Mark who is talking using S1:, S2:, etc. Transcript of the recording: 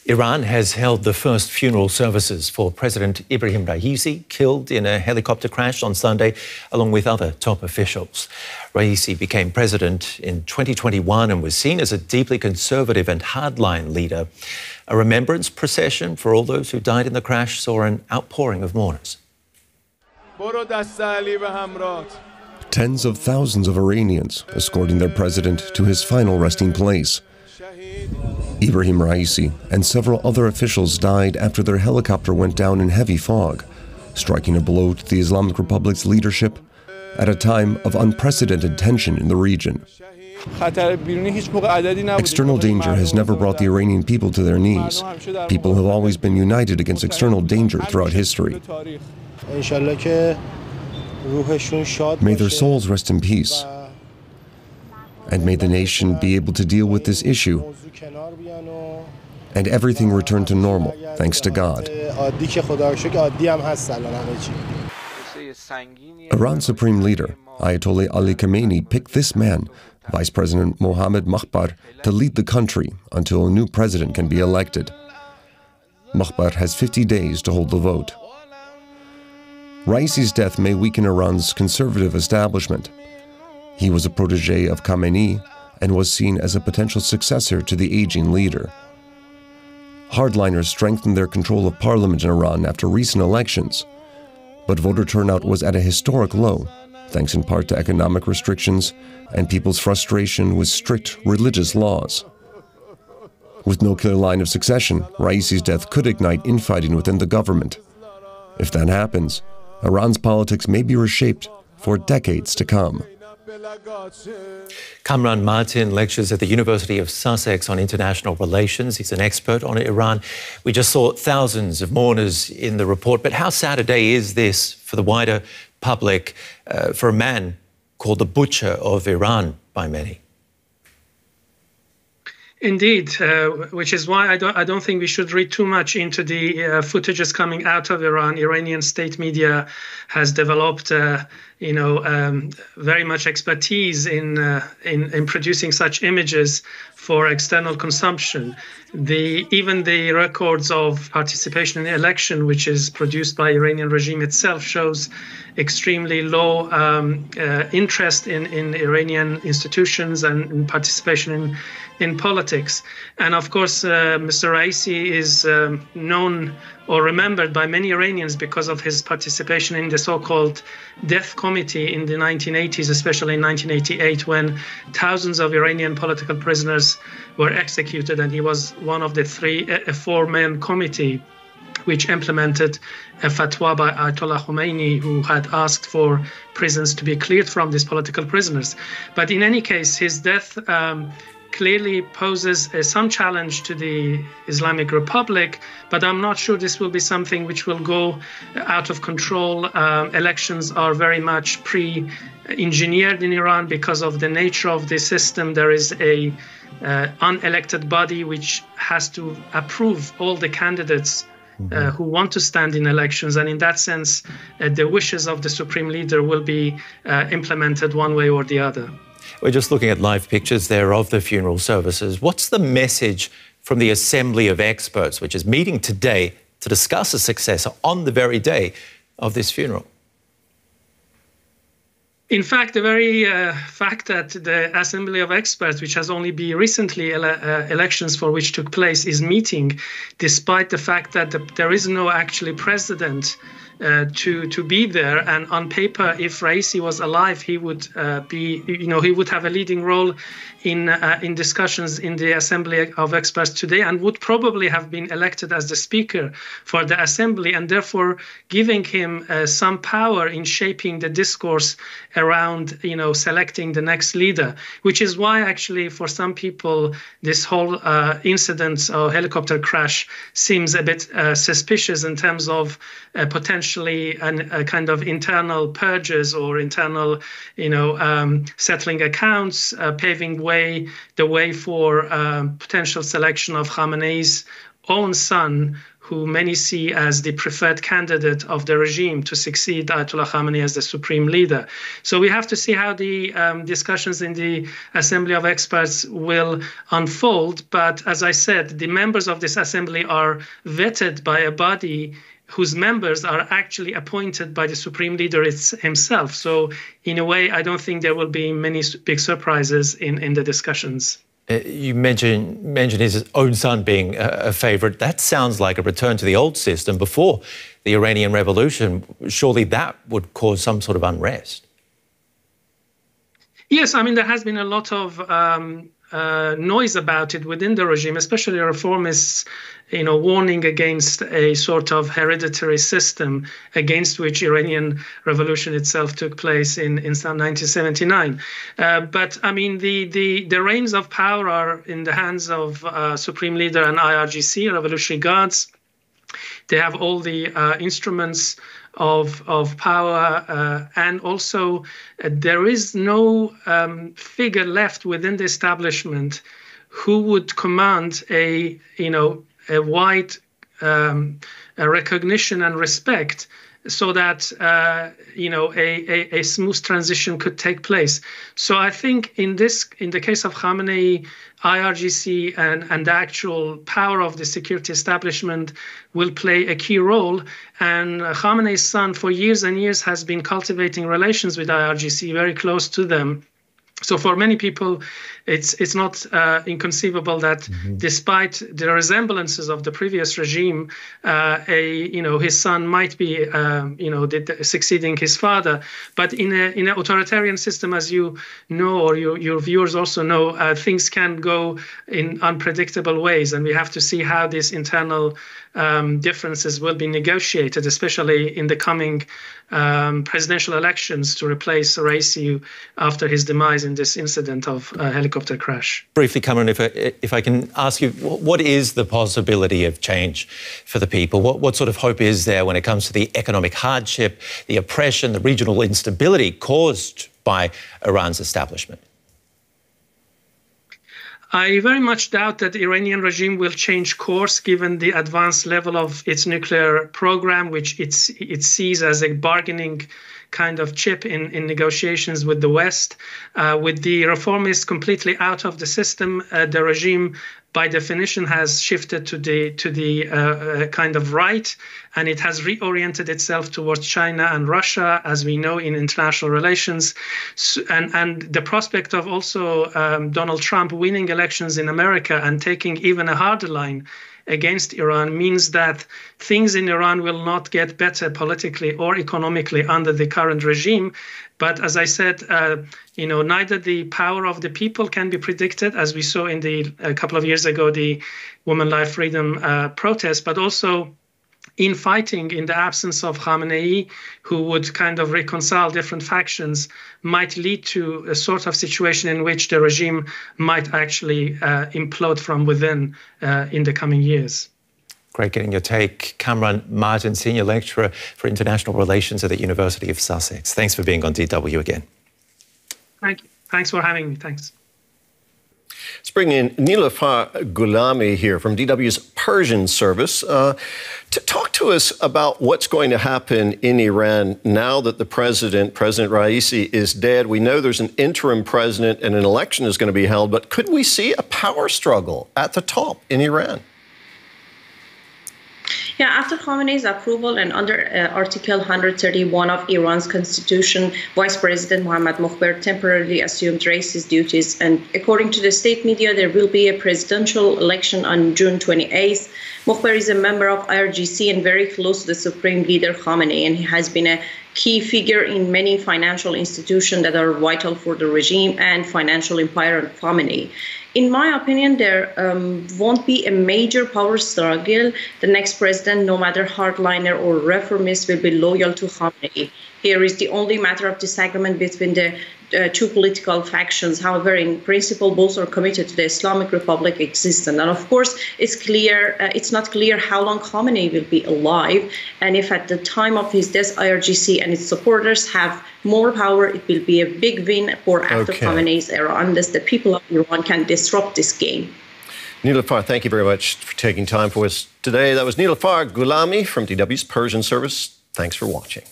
S1: Iran has held the first funeral services for President Ebrahim Raisi, killed in a helicopter crash on Sunday, along with other top officials. Raisi became president in 2021 and was seen as a deeply conservative and hardline leader. A remembrance procession for all those who died in the crash saw an outpouring of mourners.
S2: Tens of thousands of Iranians escorting their president to his final resting place. Ebrahim Raisi and several other officials died after their helicopter went down in heavy fog, striking a blow to the Islamic Republic's leadership at a time of unprecedented tension in the region. External danger has never brought the Iranian people to their knees. People have always been united against external danger throughout history. May their souls rest in peace. And may the nation be able to deal with this issue and everything return to normal, thanks to God. Iran's supreme leader, Ayatollah Ali Khamenei, picked this man, Vice President Mohammad Makhbar, to lead the country until a new president can be elected. Makhbar has 50 days to hold the vote. Raisi's death may weaken Iran's conservative establishment. He was a protege of Khamenei and was seen as a potential successor to the aging leader. Hardliners strengthened their control of parliament in Iran after recent elections, but voter turnout was at a historic low, thanks in part to economic restrictions and people's frustration with strict religious laws. With no clear line of succession, Raisi's death could ignite infighting within the government. If that happens, Iran's politics may be reshaped for decades to come.
S1: Kamran Martin lectures at the University of Sussex on international relations. He's an expert on Iran. We just saw thousands of mourners in the report, but how sad a day is this for the wider public, for a man called the Butcher of Iran by many?
S3: Indeed, which is why I don't think we should read too much into the footages coming out of Iran. Iranian state media has developed, very much expertise in producing such images for external consumption. Even the records of participation in the election, which is produced by Iranian regime itself, shows extremely low interest in Iranian institutions and participation in politics. And of course, Mr. Raisi is known or remembered by many Iranians because of his participation in the so-called Death Committee in the 1980s, especially in 1988, when thousands of Iranian political prisoners were executed, and he was one of the four-man committee which implemented a fatwa by Ayatollah Khomeini, who had asked for prisons to be cleared from these political prisoners. But in any case, his death clearly poses some challenge to the Islamic Republic, but I'm not sure this will be something which will go out of control. Elections are very much pre-engineered in Iran because of the nature of the system. There is a unelected body which has to approve all the candidates who want to stand in elections, and in that sense, the wishes of the supreme leader will be implemented one way or the other.
S1: We're just looking at live pictures there of the funeral services. What's the message from the Assembly of Experts, which is meeting today to discuss a successor on the very day of this funeral?
S3: In fact, the very fact that the Assembly of Experts, which has only been recently elections for which took place, is meeting, despite the fact that there is no actually president to be there, and on paper, if Raisi was alive, he would he would have a leading role in discussions in the Assembly of Experts today, and would probably have been elected as the speaker for the Assembly, and therefore giving him some power in shaping the discourse around selecting the next leader. Which is why actually for some people this whole incident or helicopter crash seems a bit suspicious in terms of potentially a kind of internal purges or internal settling accounts, paving the way for potential selection of Khamenei's own son, who many see as the preferred candidate of the regime to succeed Ayatollah Khamenei as the supreme leader. So we have to see how the discussions in the Assembly of Experts will unfold. But as I said, the members of this assembly are vetted by a body whose members are actually appointed by the supreme leader himself. So in a way, I don't think there will be many big surprises in the discussions.
S1: You mentioned his own son being a favourite. That sounds like a return to the old system before the Iranian Revolution. Surely that would cause some sort of unrest.
S3: Yes, I mean, there has been a lot of noise about it within the regime, especially reformists, warning against a sort of hereditary system against which Iranian revolution itself took place in 1979. But I mean, the reins of power are in the hands of Supreme Leader and IRGC, Revolutionary Guards. They have all the instruments of power, and also there is no figure left within the establishment who would command a wide recognition and respect, so that a smooth transition could take place. So I think in the case of Khamenei, IRGC and the actual power of the security establishment will play a key role. And Khamenei's son, for years and years, has been cultivating relations with IRGC, very close to them. So for many people, it's not inconceivable that despite the resemblances of the previous regime, his son might be succeeding his father. But in an authoritarian system, as you know, or your viewers also know, things can go in unpredictable ways, and we have to see how these internal differences will be negotiated, especially in the coming presidential elections to replace Raisi after his demise in this incident of helicopter crash.
S1: Briefly, Cameron, if I can ask you, what is the possibility of change for the people? What sort of hope is there when it comes to the economic hardship, the oppression, the regional instability caused by Iran's establishment?
S3: I very much doubt that the Iranian regime will change course given the advanced level of its nuclear program, which it sees as a bargaining kind of chip in negotiations with the West. With the reformists completely out of the system, the regime by definition has shifted to the kind of right, and it has reoriented itself towards China and Russia, as we know in international relations. And the prospect of also Donald Trump winning elections in America and taking even a harder line against Iran means that things in Iran will not get better politically or economically under the current regime. But as I said, neither the power of the people can be predicted, as we saw in a couple of years ago, the Women, Life, Freedom protest, but also in fighting in the absence of Khamenei, who would kind of reconcile different factions, might lead to a sort of situation in which the regime might actually implode from within in the coming years.
S1: Great getting your take. Kamran Martin, Senior Lecturer for International Relations at the University of Sussex. Thanks for being on DW again.
S3: Thank you. Thanks for having me. Thanks.
S4: Let's bring in Nilufar Gulami here from DW's Persian service to talk to us about what's going to happen in Iran now that the President Raisi, is dead. We know there's an interim president and an election is going to be held, but could we see a power struggle at the top in Iran?
S5: Yeah, after Khamenei's approval and under Article 131 of Iran's constitution, Vice President Mohammad Mokhber temporarily assumed Raisi's duties. And according to the state media, there will be a presidential election on June 28th. Mokhber is a member of IRGC and very close to the Supreme Leader Khamenei, and he has been a key figure in many financial institutions that are vital for the regime and financial empire of Khamenei. In my opinion, there won't be a major power struggle. The next president, no matter hardliner or reformist, will be loyal to Khamenei. Here is the only matter of disagreement between the two political factions. However, in principle, both are committed to the Islamic Republic existence. And of course, it's not clear how long Khamenei will be alive. And if at the time of his death, IRGC and its supporters have more power, it will be a big win for after Khamenei's era, unless the people of Iran can disrupt this game.
S4: Nilufar, thank you very much for taking time for us today. That was Nilufar Gulami from DW's Persian Service. Thanks for watching.